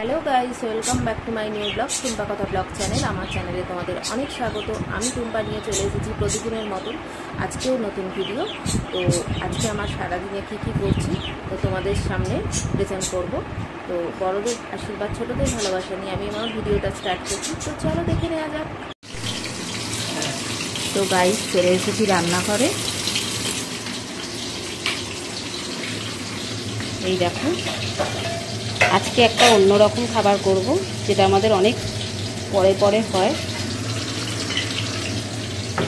Hello guys, welcome back to my new blog Tumpa কথা blog channel. আমার চ্যানেলে তোমাদের অনেক স্বাগত। আমি টুম্পা নিয়ে চলে এসেছি প্রতিদিনের মতন আজকেও নতুন ভিডিও। তো আজকে আমার সারাদিনে কী কী করছি তো তোমাদের সামনে প্রেজেন্ট করব। তো বড়দের আশীর্বাদ, ছোটদের ভালোবাসা নিয়ে আমি আমার ভিডিওটা স্টার্ট করছি। তো চলো দেখে নেওয়া যাক। তো গাইস, চলে এসেছি রান্নাঘরে। এই দেখো, আজকে একটা অন্যরকম খাবার করব, যেটা আমাদের অনেক পরে পরে হয়,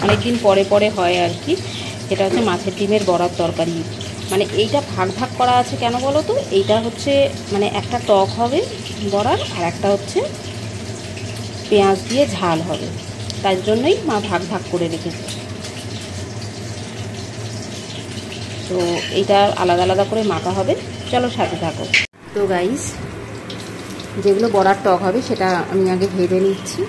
অনেক দিন পরে পরে হয় আর কি। এটা হচ্ছে মাছের ডিমের বড়ার তরকারি। মানে এইটা ভাগ ভাগ করা আছে কেন বলো তো? এইটা হচ্ছে মানে একটা টক হবে বড়ার, আর একটা হচ্ছে পেঁয়াজ দিয়ে ঝাল হবে, তার জন্যই মা ভাগ ভাগ করে রেখেছে। তো এইটা আলাদা আলাদা করে মাখা হবে। চলো সাথে থাকো। তো গাইস, যেগুলো বড়ার টক হবে সেটা আমি আগে ভেজে নিচ্ছি।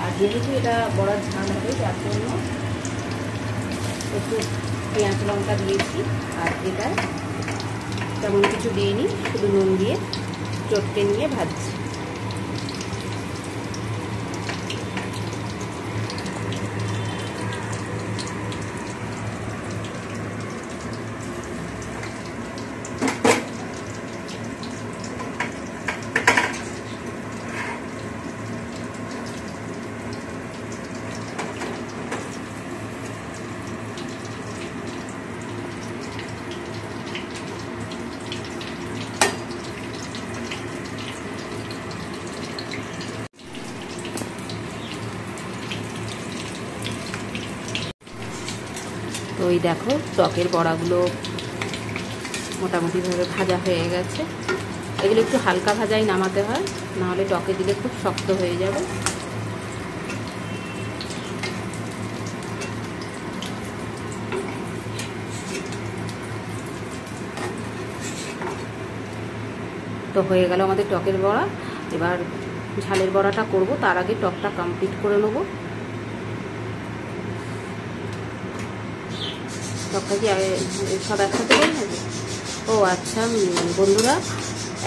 আর যেহেতু এটা বড়ার ঝাল হবে, যার জন্য একটু পেঁয়াজ লঙ্কা দিয়েছি। আর এটা তেমন কিছু দিইনি, শুধু নুন দিয়ে চটকে নিয়ে ভাজছি। তো এই দেখো, টকের বড়াগুলো মোটামুটিভাবে ভাজা হয়ে গেছে। এগুলো একটু হালকা ভাজাই নামাতে হয়, নাহলে টকে দিলে খুব শক্ত হয়ে যাবে। তো হয়ে গেল আমাদের টকের বড়া। এবার ঝালের বড়াটা করব, তার আগে টকটা কমপ্লিট করে নেব। টকটা কি সব একসাথে করে নেবে? ও আচ্ছা বন্ধুরা,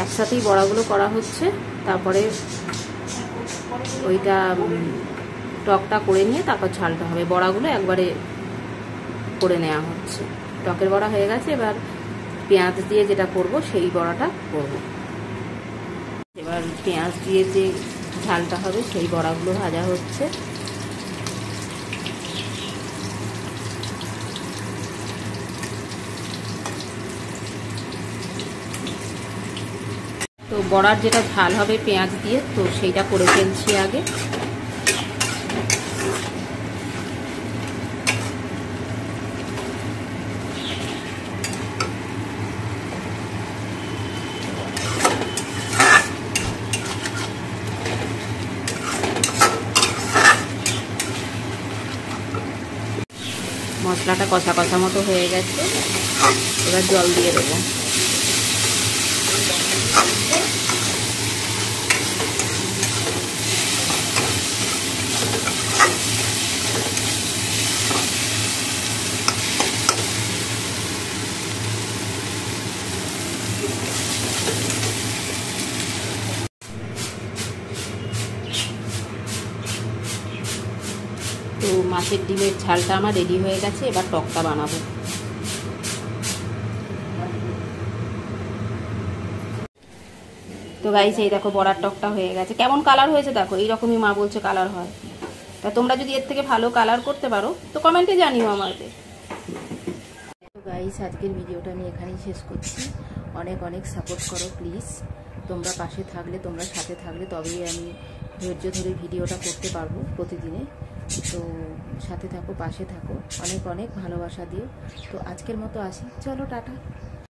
একসাথেই বড়াগুলো করা হচ্ছে। তারপরে ওইটা টকটা করে নিয়ে তারপর ঝালটা হবে। বড়াগুলো একবারে করে নেওয়া হচ্ছে। টকের বড়া হয়ে গেছে, এবার পেঁয়াজ দিয়ে যেটা করব সেই বড়াটা করব। এবার পেঁয়াজ দিয়ে যে ঝালটা হবে সেই বড়াগুলো ভাজা হচ্ছে। তো বড়ার যেটা ঝাল হবে পেঁয়াজ দিয়ে, তো সেইটা করে ফেলছি আগে। মশলাটা কষা কষা মতো হয়ে গেছে, এবার জল দিয়ে দেবো। তো মাছের ডিমের ঝালটা আমার রেডি হয়ে গেছে, এবার টকটা বানাবো। তো গাইস, এই দেখো বড়ার টকটা হয়ে গেছে। কেমন কালার হয়েছে দেখো, এইরকমই মা বলছে কালার হয়। তা তোমরা যদি এর থেকে ভালো কালার করতে পারো তো কমেন্টে জানিও আমাদের। তো গাইস, আজকের ভিডিওটা আমি এখানেই শেষ করছি। অনেক অনেক সাপোর্ট করো প্লিজ। তোমরা পাশে থাকলে, তোমরা সাথে থাকলে তবেই আমি ধৈর্য ধরে ভিডিওটা করতে পারবো প্রতিদিনে। তো সাথে থাকো, পাশে থাকো, অনেক অনেক ভালোবাসা দিও। তো আজকের মতো আসি, চলো টাটা।